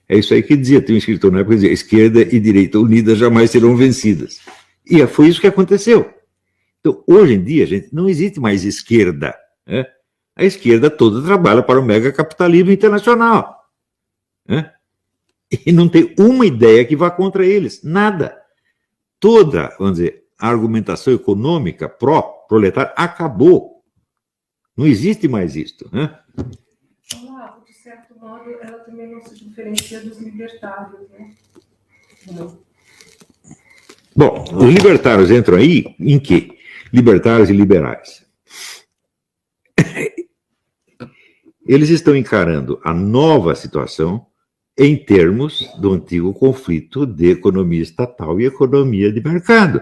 É isso aí que dizia, tem um escritor na época que dizia, esquerda e direita unidas jamais serão vencidas. E foi isso que aconteceu. Então, hoje em dia, gente, não existe mais esquerda, né? A esquerda toda trabalha para o megacapitalismo internacional, né? E não tem uma ideia que vá contra eles, nada. Toda, vamos dizer, a argumentação econômica pró-proletária acabou. Não existe mais isto, né? Olavo, de certo modo, ela também não se diferencia dos libertários, né? Bom, os libertários entram aí em quê? Libertários e liberais. Eles estão encarando a nova situação em termos do antigo conflito de economia estatal e economia de mercado.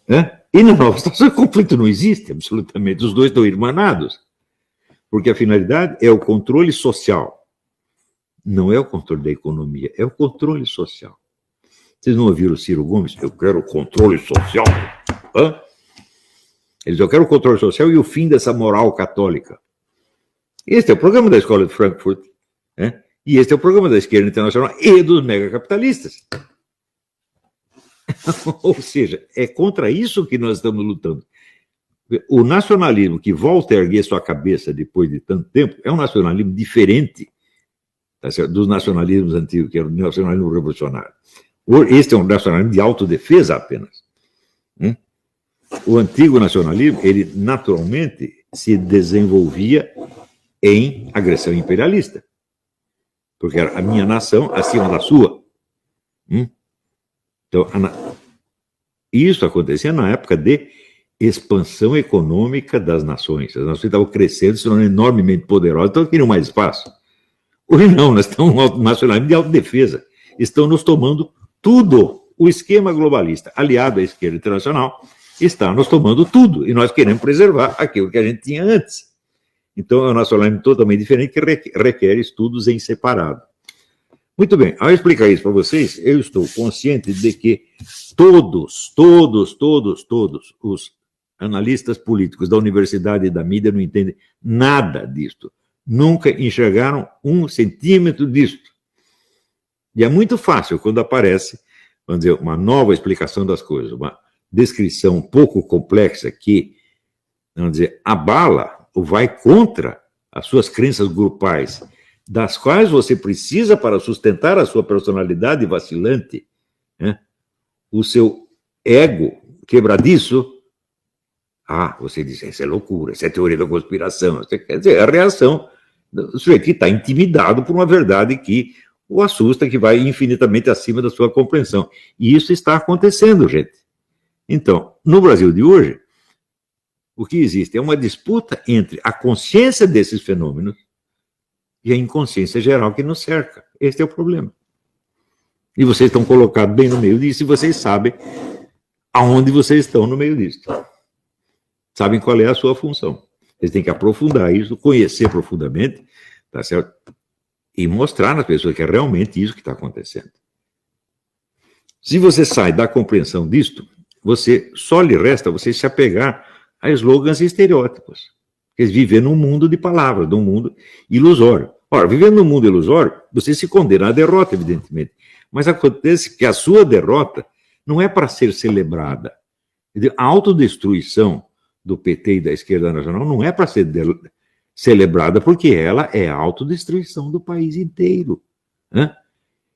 Né? E na nova situação, o conflito não existe, absolutamente. Os dois estão irmanados. Porque a finalidade é o controle social. Não é o controle da economia, é o controle social. Vocês não ouviram o Ciro Gomes? Eu quero o controle social. Hã? Eles, eu quero o controle social e o fim dessa moral católica. Este é o programa da Escola de Frankfurt, né? E este é o programa da esquerda internacional e dos megacapitalistas. Ou seja, é contra isso que nós estamos lutando. O nacionalismo que volta a erguer sua cabeça depois de tanto tempo é um nacionalismo diferente, tá certo? Dos nacionalismos antigos, que era o nacionalismo revolucionário. Este é um nacionalismo de autodefesa apenas. O antigo nacionalismo, ele naturalmente se desenvolvia em agressão imperialista. Porque era a minha nação acima da sua. Então, isso acontecia na época de expansão econômica das nações. As nações estavam crescendo, se tornando enormemente poderosas, então queriam mais espaço. Hoje não, nós estamos no nacionalismo de autodefesa. Estão nos tomando tudo. O esquema globalista, aliado à esquerda internacional, está nos tomando tudo. E nós queremos preservar aquilo que a gente tinha antes. Então, é um nacionalismo totalmente diferente que requer estudos em separado. Muito bem, ao explicar isso para vocês, eu estou consciente de que todos os analistas políticos da universidade e da mídia não entendem nada disto. Nunca enxergaram 1 centímetro disto. E é muito fácil quando aparece, vamos dizer, uma nova explicação das coisas, uma descrição um pouco complexa que, vamos dizer, abala ou vai contra as suas crenças grupais, das quais você precisa para sustentar a sua personalidade vacilante, né? O seu ego quebradiço. Você diz, isso é loucura, isso é teoria da conspiração. Quer dizer, é a reação do sujeito que está intimidado por uma verdade que o assusta, que vai infinitamente acima da sua compreensão. E isso está acontecendo, gente. Então, no Brasil de hoje, o que existe é uma disputa entre a consciência desses fenômenos e a inconsciência geral que nos cerca. Este é o problema. E vocês estão colocados bem no meio disso e vocês sabem aonde vocês estão no meio disso. Sabem qual é a sua função. Vocês têm que aprofundar isso, conhecer profundamente, tá certo? E mostrar nas pessoas que é realmente isso que está acontecendo. Se você sai da compreensão disto, só lhe resta você se apegar a slogans e estereótipos. Porque viver num mundo de palavras, num mundo ilusório. Ora, vivendo num mundo ilusório, você se condena à derrota, evidentemente. Mas acontece que a sua derrota não é para ser celebrada. A autodestruição do PT e da esquerda nacional não é para ser celebrada, porque ela é a autodestruição do país inteiro.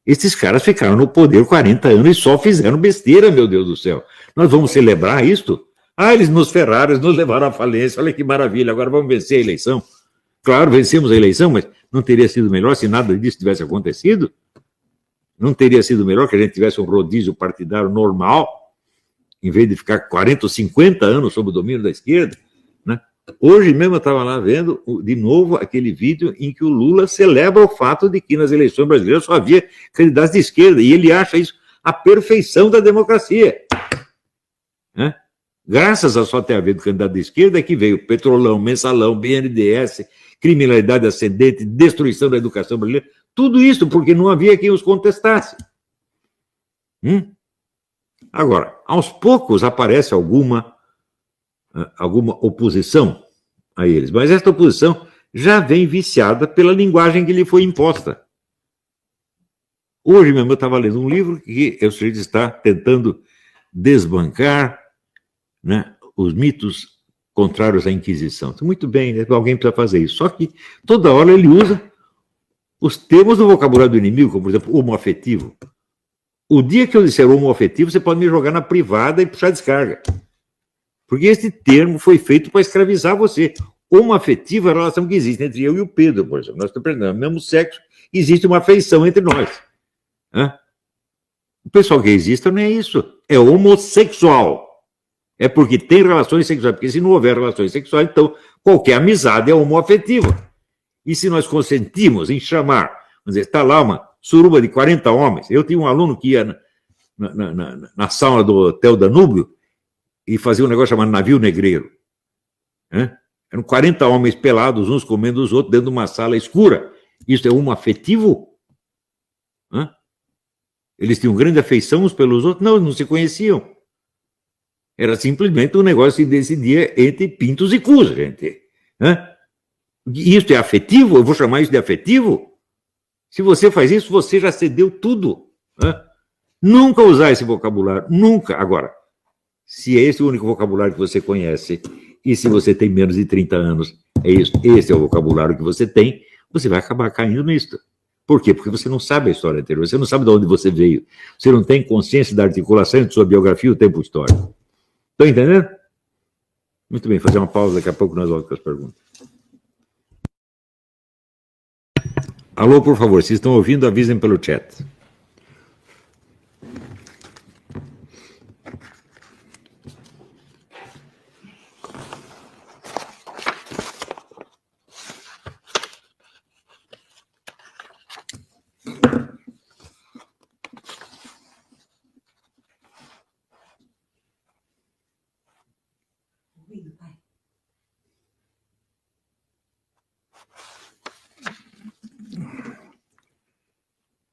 Esses caras ficaram no poder 40 anos e só fizeram besteira, meu Deus do céu. Nós vamos celebrar isto? Eles nos ferraram, eles nos levaram à falência, olha que maravilha, agora vamos vencer a eleição. Claro, vencemos a eleição, mas não teria sido melhor se nada disso tivesse acontecido? Não teria sido melhor que a gente tivesse um rodízio partidário normal, em vez de ficar 40 ou 50 anos sob o domínio da esquerda? Né? Hoje mesmo eu estava lá vendo, de novo, aquele vídeo em que o Lula celebra o fato de que nas eleições brasileiras só havia candidatos de esquerda, e ele acha isso a perfeição da democracia. Né? Graças a só ter havido candidato de esquerda é que veio Petrolão, Mensalão, BNDES, criminalidade ascendente, destruição da educação brasileira, tudo isso porque não havia quem os contestasse. Agora, aos poucos aparece alguma oposição a eles, mas esta oposição já vem viciada pela linguagem que lhe foi imposta. Hoje mesmo eu estava lendo um livro que o sujeito está tentando desbancar, né, os mitos contrários à Inquisição. Muito bem, né? Alguém precisa fazer isso. Só que toda hora ele usa os termos do vocabulário do inimigo, como, por exemplo, homoafetivo. O dia que eu disser homoafetivo, você pode me jogar na privada e puxar descarga. Porque esse termo foi feito para escravizar você. Homoafetivo é a relação que existe entre eu e o Pedro, por exemplo. Nós estamos perdendo o mesmo sexo, existe uma afeição entre nós. O pessoal que existe não é isso. É homossexual. É porque tem relações sexuais. Porque se não houver relações sexuais, então qualquer amizade é homoafetiva. E se nós consentimos em chamar, vamos dizer, está lá uma suruba de 40 homens. Eu tinha um aluno que ia na sauna do Hotel Danúbio e fazia um negócio chamado navio negreiro. Eram 40 homens pelados, uns comendo os outros, dentro de uma sala escura. Isso é homoafetivo? Eles tinham grande afeição uns pelos outros? Não, não se conheciam. Era simplesmente um negócio que se decidia entre pintos e cus, gente. Isso é afetivo? Eu vou chamar isso de afetivo? Se você faz isso, você já cedeu tudo. Nunca usar esse vocabulário, nunca. Agora, se é esse o único vocabulário que você conhece, e se você tem menos de 30 anos, é isso, esse é o vocabulário que você tem, você vai acabar caindo nisso. Por quê? Porque você não sabe a história anterior, você não sabe de onde você veio, você não tem consciência da articulação entre sua biografia e o tempo histórico. Estão entendendo? Muito bem, fazer uma pausa, daqui a pouco nós voltamos com as perguntas. Alô, por favor, se estão ouvindo, avisem pelo chat.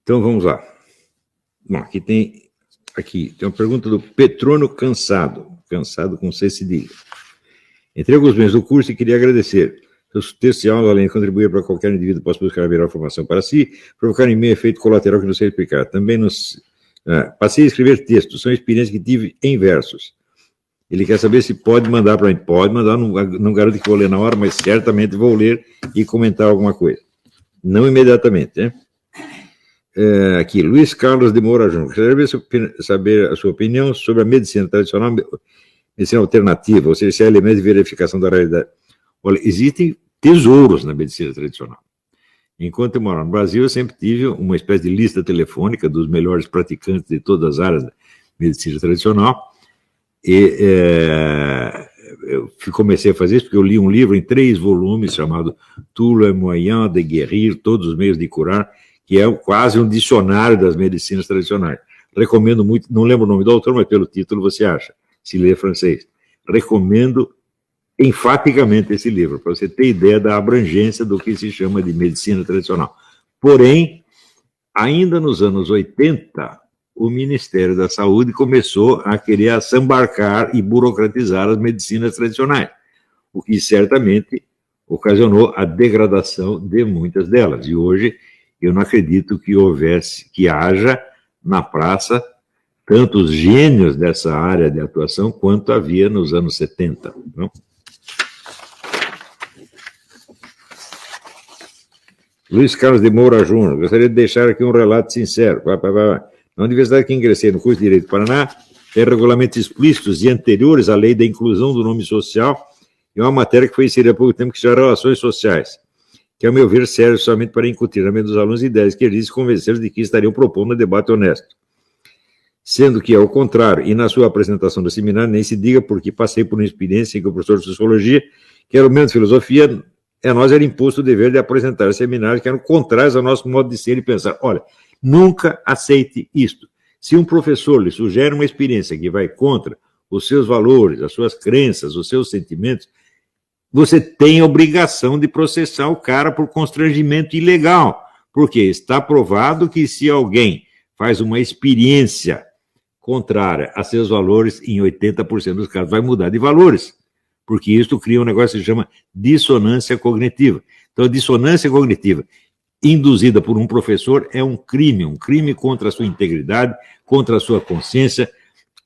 Então vamos lá. Bom, aqui tem uma pergunta do Petrono Cansado com C cedilha. Entrei alguns meses do curso e queria agradecer. Seus textos e aulas, além de contribuir para qualquer indivíduo, possa buscar a melhor formação para si, provocar em mim efeito colateral que não sei explicar. Também passei a escrever textos, são experiências que tive em versos. Ele quer saber se pode mandar para mim. Pode mandar, não garanto que vou ler na hora, mas certamente vou ler e comentar alguma coisa. Não imediatamente, né? Aqui, Luiz Carlos de Moura Júnior. Queria saber a sua opinião sobre a medicina tradicional, medicina alternativa, ou seja, se há elementos de verificação da realidade. Olha, existem tesouros na medicina tradicional. Enquanto eu morava no Brasil, eu sempre tive uma espécie de lista telefônica dos melhores praticantes de todas as áreas da medicina tradicional, e eu comecei a fazer isso porque eu li um livro em 3 volumes chamado Tous les moyens de guérir, todos os meios de curar, que é quase um dicionário das medicinas tradicionais. Recomendo muito, não lembro o nome do autor, mas pelo título você acha, se lê francês. Recomendo enfaticamente esse livro, para você ter ideia da abrangência do que se chama de medicina tradicional. Porém, ainda nos anos 80, o Ministério da Saúde começou a querer assambarcar e burocratizar as medicinas tradicionais, o que certamente ocasionou a degradação de muitas delas. E hoje eu não acredito que haja na praça tantos gênios dessa área de atuação quanto havia nos anos 70. Não? Luiz Carlos de Moura Júnior, gostaria de deixar aqui um relato sincero. Na Universidade que ingressei no curso de Direito do Paraná, tem regulamentos explícitos e anteriores à lei da inclusão do nome social e uma matéria que foi inserida há pouco tempo que se chama Relações Sociais, que, ao meu ver, serve somente para incutir na mente dos alunos ideias que eles convencê-los de que estariam propondo um debate honesto. Sendo que, ao contrário, e na sua apresentação do seminário, nem se diga porque passei por uma experiência em que o professor de Sociologia, que era o mesmo de Filosofia, a nós era imposto o dever de apresentar seminários que eram contrários ao nosso modo de ser e pensar. Olha, nunca aceite isto. Se um professor lhe sugere uma experiência que vai contra os seus valores, as suas crenças, os seus sentimentos, você tem a obrigação de processar o cara por constrangimento ilegal, porque está provado que se alguém faz uma experiência contrária a seus valores, em 80% dos casos vai mudar de valores, porque isso cria um negócio que se chama dissonância cognitiva. Então, a dissonância cognitiva induzida por um professor é um crime contra a sua integridade, contra a sua consciência,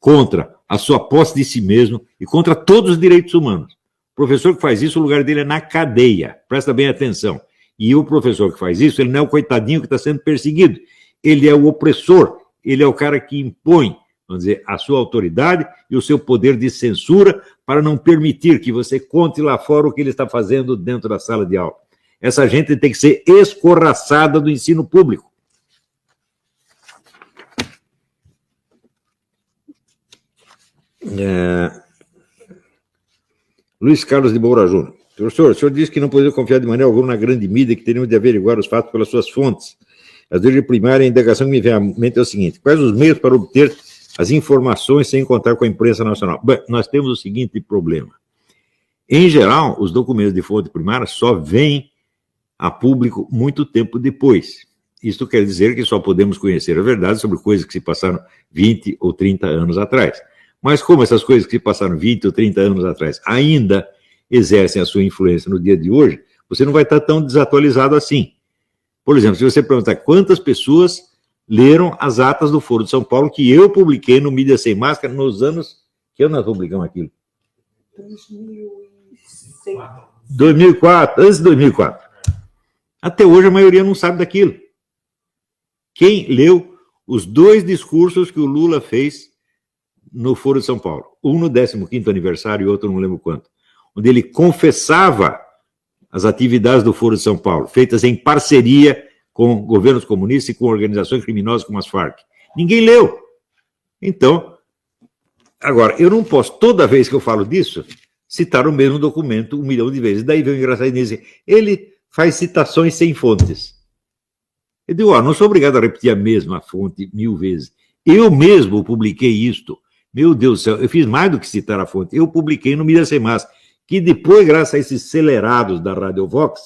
contra a sua posse de si mesmo e contra todos os direitos humanos. O professor que faz isso, o lugar dele é na cadeia, presta bem atenção. E o professor que faz isso, ele não é o coitadinho que está sendo perseguido, ele é o opressor, ele é o cara que impõe, vamos dizer, a sua autoridade e o seu poder de censura para não permitir que você conte lá fora o que ele está fazendo dentro da sala de aula. Essa gente tem que ser escorraçada do ensino público. Luiz Carlos de Moura Júnior. Professor, o senhor disse que não poderia confiar de maneira alguma na grande mídia, que teríamos de averiguar os fatos pelas suas fontes. As de primária, a indagação que me vem à mente é o seguinte: quais os meios para obter as informações sem contar com a imprensa nacional? Bem, nós temos o seguinte problema. Em geral, os documentos de fonte primária só vêm a público muito tempo depois. Isto quer dizer que só podemos conhecer a verdade sobre coisas que se passaram 20 ou 30 anos atrás. Mas como essas coisas que se passaram 20 ou 30 anos atrás ainda exercem a sua influência no dia de hoje, você não vai estar tão desatualizado assim. Por exemplo, se você perguntar quantas pessoas leram as atas do Foro de São Paulo que eu publiquei no Mídia Sem Máscara nos anos... Que ano nós publicamos aquilo? 2004, antes de 2004. Até hoje a maioria não sabe daquilo. Quem leu os 2 discursos que o Lula fez no Foro de São Paulo, um no 15º aniversário e outro não lembro quanto, onde ele confessava as atividades do Foro de São Paulo, feitas em parceria com governos comunistas e com organizações criminosas como as Farc. Ninguém leu. Então, agora, eu não posso, toda vez que eu falo disso, citar o mesmo documento 1 milhão de vezes. Daí vem o engraçado e diz, ele faz citações sem fontes. Eu digo, não sou obrigado a repetir a mesma fonte 1000 vezes. Eu mesmo publiquei isto. Meu Deus do céu, eu fiz mais do que citar a fonte. Eu publiquei no Mídia Sem Máscara, que depois, graças a esses acelerados da Radio Vox,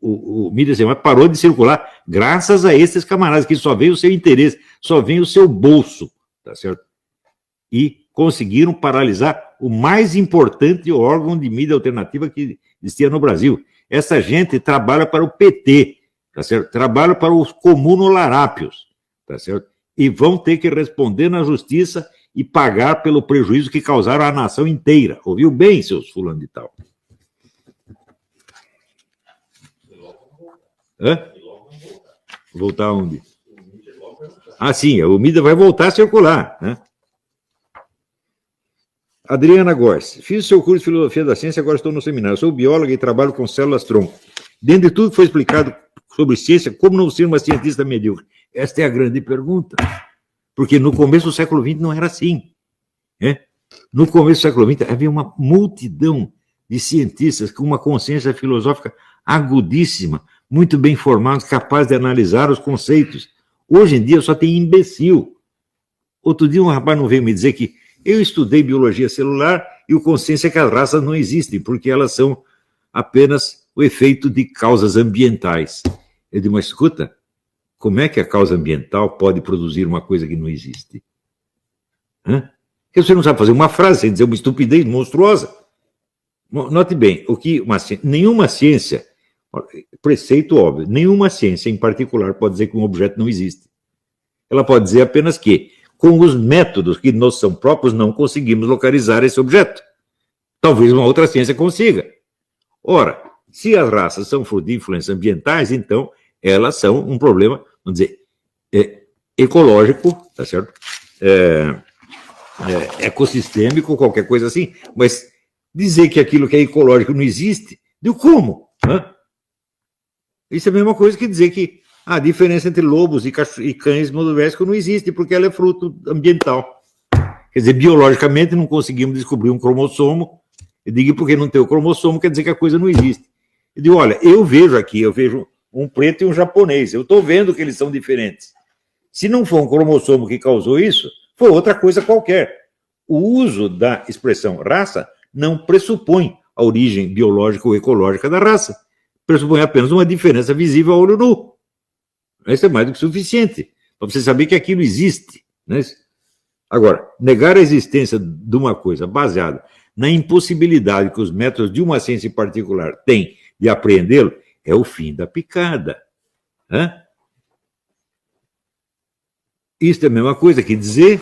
o Mídia Sem Máscara parou de circular, graças a esses camaradas, que só veem o seu interesse, só veem o seu bolso, tá certo? E conseguiram paralisar o mais importante órgão de mídia alternativa que existia no Brasil. Essa gente trabalha para o PT, tá certo? Trabalha para os comunolarápios, tá certo? E vão ter que responder na justiça e pagar pelo prejuízo que causaram à nação inteira. Ouviu bem, seus fulano de tal? Hã? Voltar aonde? Ah, sim, o mídia vai voltar a circular, né? Adriana Góes, fiz o seu curso de Filosofia da Ciência, agora estou no seminário. Sou bióloga e trabalho com células-tronco. Dentro de tudo que foi explicado sobre ciência, como não ser uma cientista medíocre? Esta é a grande pergunta. Porque no começo do século XX não era assim. Né? No começo do século XX havia uma multidão de cientistas com uma consciência filosófica agudíssima, muito bem formados, capazes de analisar os conceitos. Hoje em dia só tem imbecil. Outro dia um rapaz não veio me dizer que eu estudei biologia celular e o consenso é que as raças não existem, porque elas são apenas o efeito de causas ambientais. Eu digo, mas escuta, como é que a causa ambiental pode produzir uma coisa que não existe? Porque você não sabe fazer uma frase sem dizer uma estupidez monstruosa. Note bem, nenhuma ciência, preceito óbvio, nenhuma ciência em particular pode dizer que um objeto não existe. Ela pode dizer apenas que, com os métodos que nos são próprios, não conseguimos localizar esse objeto. Talvez uma outra ciência consiga. Ora, se as raças são fruto de influências ambientais, então elas são um problema, vamos dizer, ecológico, tá certo? Ecossistêmico, qualquer coisa assim, mas dizer que aquilo que é ecológico não existe, de como? Isso é a mesma coisa que dizer que a diferença entre lobos e cães domésticos não existe, porque ela é fruto ambiental. Quer dizer, biologicamente não conseguimos descobrir um cromossomo. Eu digo porque não tem o cromossomo, quer dizer que a coisa não existe. Eu digo, olha, eu vejo um preto e um japonês, eu estou vendo que eles são diferentes. Se não for um cromossomo que causou isso, foi outra coisa qualquer. O uso da expressão raça não pressupõe a origem biológica ou ecológica da raça. Pressupõe apenas uma diferença visível a olho nu. Isso é mais do que suficiente para você saber que aquilo existe. Né? Agora, negar a existência de uma coisa baseada na impossibilidade que os métodos de uma ciência em particular têm de apreendê-lo, é o fim da picada. Hã? Isso é a mesma coisa que dizer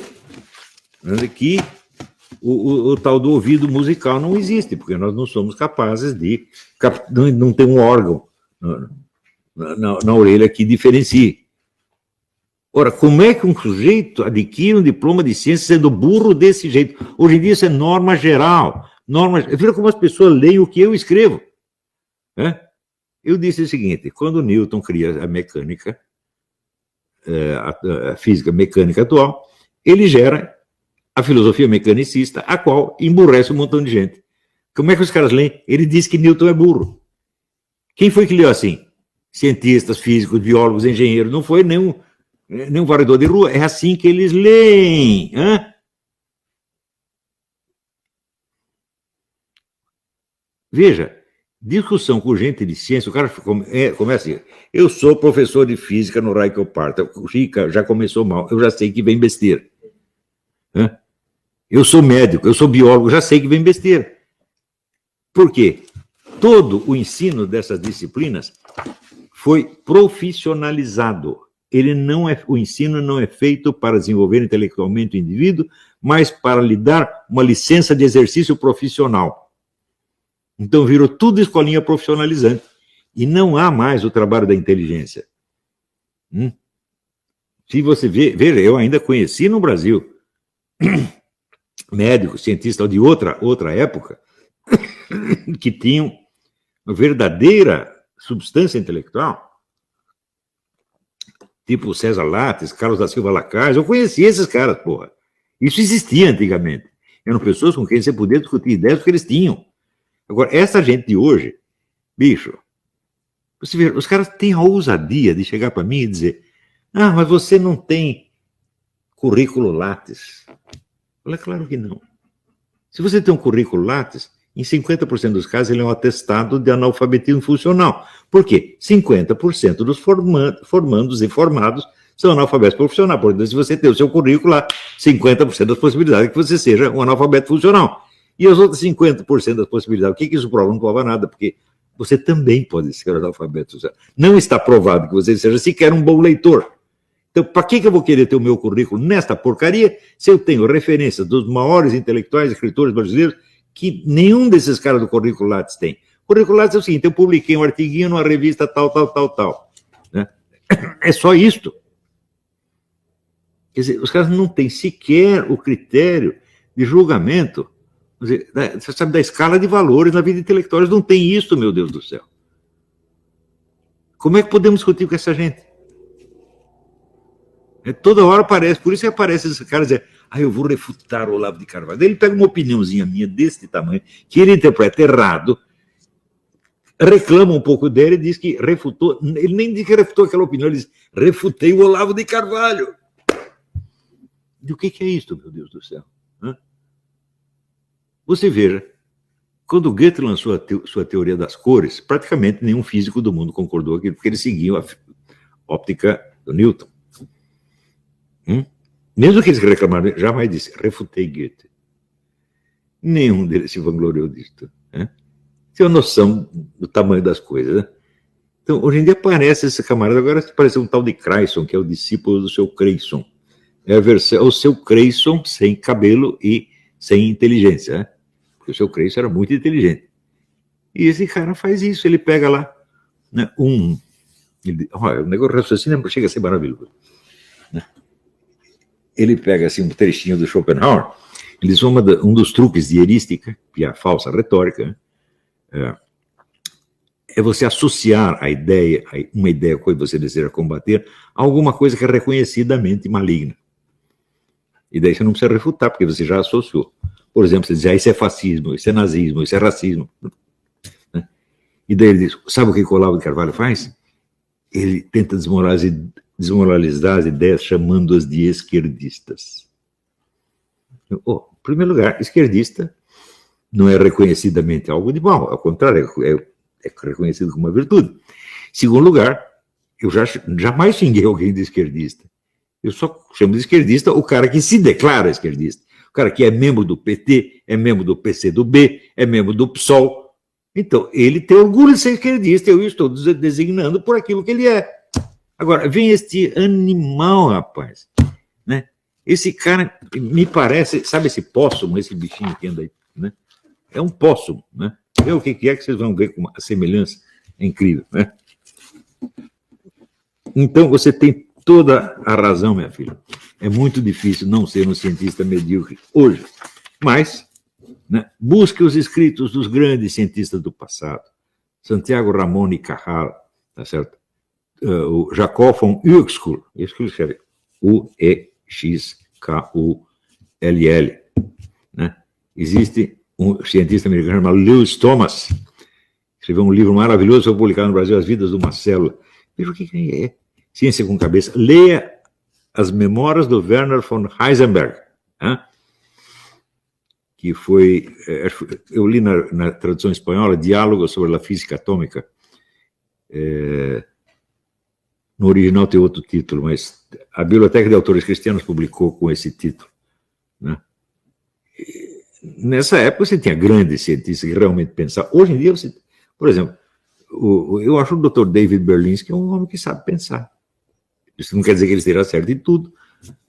que o tal do ouvido musical não existe, porque nós não somos capazes de... Não tem um órgão na orelha que diferencie. Ora, como é que um sujeito adquire um diploma de ciência sendo burro desse jeito? Hoje em dia isso é norma geral. Veja como as pessoas leem o que eu escrevo. Né? Eu disse o seguinte, quando Newton cria a mecânica, a física mecânica atual, ele gera a filosofia mecanicista, a qual emburrece um montão de gente. Como é que os caras leem? Ele diz que Newton é burro. Quem foi que leu assim? Cientistas, físicos, biólogos, engenheiros, não foi nenhum varredor de rua, é assim que eles leem. Hã? Veja, discussão com gente de ciência, o cara começa assim, eu sou professor de física no raio que eu parto. Chica, já começou mal, eu já sei que vem besteira. Hã? Eu sou médico, eu sou biólogo, já sei que vem besteira. Por quê? Todo o ensino dessas disciplinas foi profissionalizado. O ensino não é feito para desenvolver intelectualmente o indivíduo, mas para lhe dar uma licença de exercício profissional. Então virou tudo escolinha profissionalizante. E não há mais o trabalho da inteligência. Se você veja, eu ainda conheci no Brasil médicos, cientistas de outra época, que tinham uma verdadeira substância intelectual, tipo César Lattes, Carlos da Silva Lacaz. Eu conheci esses caras, porra. Isso existia antigamente. Eram pessoas com quem você podia discutir ideias porque eles tinham. Agora, essa gente de hoje, bicho, você vê, os caras têm a ousadia de chegar para mim e dizer, mas você não tem currículo Lattes. É claro que não. Se você tem um currículo Lattes, em 50% dos casos ele é um atestado de analfabetismo funcional. Por quê? 50% dos formandos e formados são analfabetos profissionais. Portanto, se você tem o seu currículo lá, 50% das possibilidades é que você seja um analfabeto funcional. E as outras 50% das possibilidades, o que isso prova? Não prova nada, porque você também pode ser analfabeto funcional. Não está provado que você seja sequer um bom leitor. Então, para que eu vou querer ter o meu currículo nesta porcaria se eu tenho referências dos maiores intelectuais, escritores brasileiros, que nenhum desses caras do currículo Lattes tem? O currículo Lattes é o seguinte, eu publiquei um artiguinho numa revista tal. Né? É só isto. Quer dizer, os caras não têm sequer o critério de julgamento. Quer dizer, você sabe, da escala de valores na vida intelectual. Eles não têm isso, meu Deus do céu. Como é que podemos discutir com essa gente? Toda hora aparece, por isso que aparece esse cara dizer, eu vou refutar o Olavo de Carvalho. Daí ele pega uma opiniãozinha minha desse tamanho, que ele interpreta errado, reclama um pouco dele e diz que refutou, ele nem diz que refutou aquela opinião, ele diz, refutei o Olavo de Carvalho. E o que é isso, meu Deus do céu? Você veja, quando Goethe lançou a sua teoria das cores, praticamente nenhum físico do mundo concordou com aquilo, porque ele seguiu a óptica do Newton. Mesmo que eles reclamaram, jamais disse, refutei Goethe. Nenhum deles se vangloriou disso. Né? Tem uma noção do tamanho das coisas. Né? Então, hoje em dia aparece esse camarada, agora parece um tal de Creyson, que é o discípulo do seu Creyson. É o seu Creyson sem cabelo e sem inteligência. Né? Porque o seu Creyson era muito inteligente. E esse cara faz isso, ele pega lá, né, o negócio de raciocínio chega a ser maravilhoso. Né? Ele pega assim, um trechinho do Schopenhauer, ele diz um dos truques de heurística, que é a falsa retórica, é você associar uma ideia que você deseja combater, a alguma coisa que é reconhecidamente maligna. E daí você não precisa refutar, porque você já associou. Por exemplo, você diz, isso é fascismo, isso é nazismo, isso é racismo. Né? E daí ele diz, sabe o que o Olavo de Carvalho faz? Ele tenta desmoralizar as ideias chamando-as de esquerdistas. Em primeiro lugar, esquerdista não é reconhecidamente algo de mal, ao contrário, é reconhecido como uma virtude. Em segundo lugar, eu jamais xinguei alguém de esquerdista. Eu só chamo de esquerdista o cara que se declara esquerdista. O cara que é membro do PT, é membro do PCdoB, é membro do PSOL. Então, ele tem orgulho de ser esquerdista, eu estou designando por aquilo que ele é. Agora, vem este animal, rapaz, né? Esse cara, me parece, sabe esse póssumo, esse bichinho que anda aí, né? É um póssumo, né? Vê o que é que vocês vão ver com a semelhança, é incrível, né? Então, você tem toda a razão, minha filha. É muito difícil não ser um cientista medíocre hoje, mas, né, busque os escritos dos grandes cientistas do passado. Santiago Ramón y Cajal, tá certo? O Jacob von Uexküll, isso que ele escreve, U-E-X-K-U-L-L, né? Existe um cientista americano chamado Lewis Thomas, escreveu um livro maravilhoso, foi publicado no Brasil, As Vidas de uma Célula. Veja o que é ciência com cabeça. Leia as memórias do Werner von Heisenberg, né? Que foi, eu li na tradução espanhola, Diálogo sobre a Física Atômica. No original tem outro título, mas a Biblioteca de Autores Cristianos publicou com esse título, né? Nessa época você tinha grandes cientistas que realmente pensavam. Hoje em dia, você, por exemplo, eu acho o Dr. David Berlinski um homem que sabe pensar. Isso não quer dizer que ele esteja certo em tudo,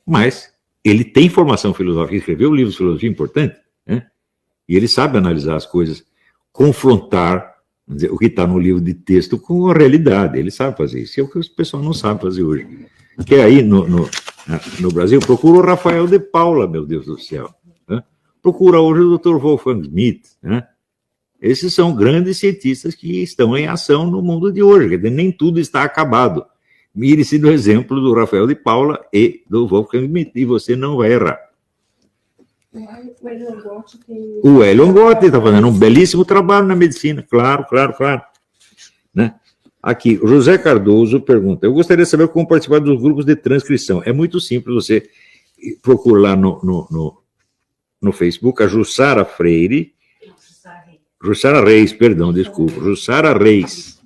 mas ele tem formação filosófica, escreveu livros de filosofia importante, né? E ele sabe analisar as coisas, confrontar, vamos dizer, o que está no livro de texto com a realidade. Ele sabe fazer isso. É o que o pessoal não sabe fazer hoje. Que aí, no Brasil, procura o Rafael de Paula, meu Deus do céu, né? Procura hoje o Dr. Wolfgang Schmidt, né? Esses são grandes cientistas que estão em ação no mundo de hoje. Quer dizer, nem tudo está acabado. Mire-se do exemplo do Rafael de Paula e do Wolfgang Schmidt, e você não vai errar. O Hélio Gotti está fazendo um belíssimo trabalho na medicina, claro. Né? Aqui, o José Cardoso pergunta, eu gostaria de saber como participar dos grupos de transcrição. É muito simples, você procura lá no Facebook, a Jussara Freire, Jussara Reis, perdão, desculpa, Jussara Reis,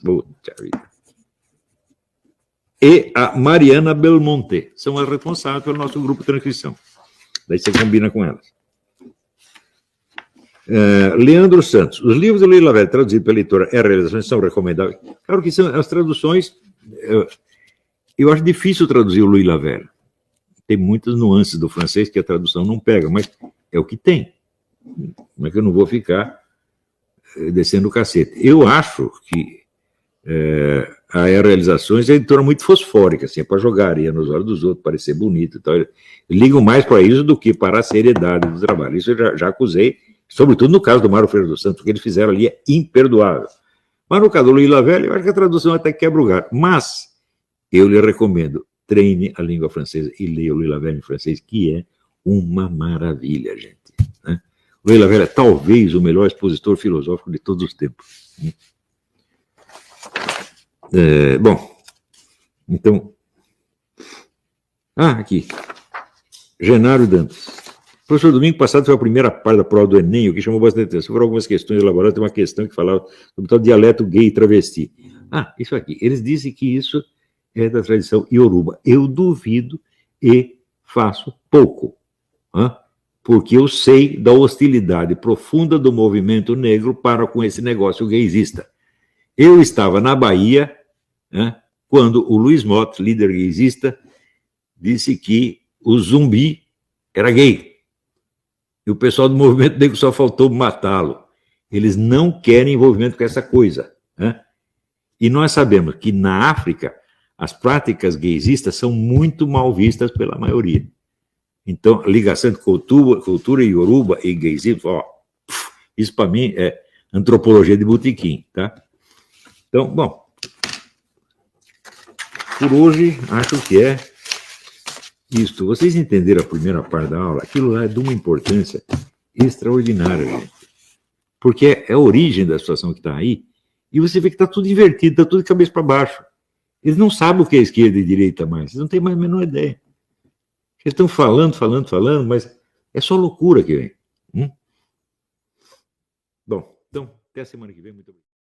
e a Mariana Belmonte, são as responsáveis pelo nosso grupo de transcrição. Daí você combina com elas. Leandro Santos, os livros do Luiz Lavelle traduzidos pela editora R. Realizações são recomendáveis? Claro que são as traduções, eu acho difícil traduzir o Luiz Lavelle. Tem muitas nuances do francês que a tradução não pega, mas é o que tem. Como é que eu não vou ficar descendo o cacete? Eu acho que a Realizações é uma editora muito fosfórica, assim, é para jogar areia nos olhos dos outros, parecer bonito e tal. Ligam mais para isso do que para a seriedade do trabalho. Isso eu já acusei, sobretudo no caso do Mário Ferreira dos Santos, o que eles fizeram ali é imperdoável. Mas no caso do Luiz Lavelle, eu acho que a tradução até quebra o galho. Mas eu lhe recomendo, treine a língua francesa e leia o Luiz Lavelle em francês, que é uma maravilha, gente, né? O Luiz Lavelle é talvez o melhor expositor filosófico de todos os tempos. Bom, então... aqui. Genário Dantas. Professor, domingo passado foi a primeira parte da prova do Enem, o que chamou bastante atenção. Foram algumas questões elaboradas, tem uma questão que falava sobre o tal dialeto gay e travesti. Isso aqui. Eles dizem que isso é da tradição ioruba. Eu duvido e faço pouco, porque eu sei da hostilidade profunda do movimento negro para com esse negócio gaysista. Eu estava na Bahia, quando o Luiz Mott, líder gaysista, disse que o Zumbi era gay. E o pessoal do movimento negro só faltou matá-lo. Eles não querem envolvimento com essa coisa, E nós sabemos que na África as práticas gaysistas são muito mal vistas pela maioria. Então, a ligação entre cultura ioruba e gaysismo, isso para mim é antropologia de botequim, tá? Então, bom, por hoje acho que é isto. Vocês entenderam a primeira parte da aula? Aquilo lá é de uma importância extraordinária, gente. Porque é a origem da situação que está aí, e você vê que está tudo invertido, está tudo de cabeça para baixo. Eles não sabem o que é esquerda e direita mais, eles não têm mais a menor ideia. Eles estão falando, mas é só loucura que vem. Bom, então, até a semana que vem. Muito obrigado.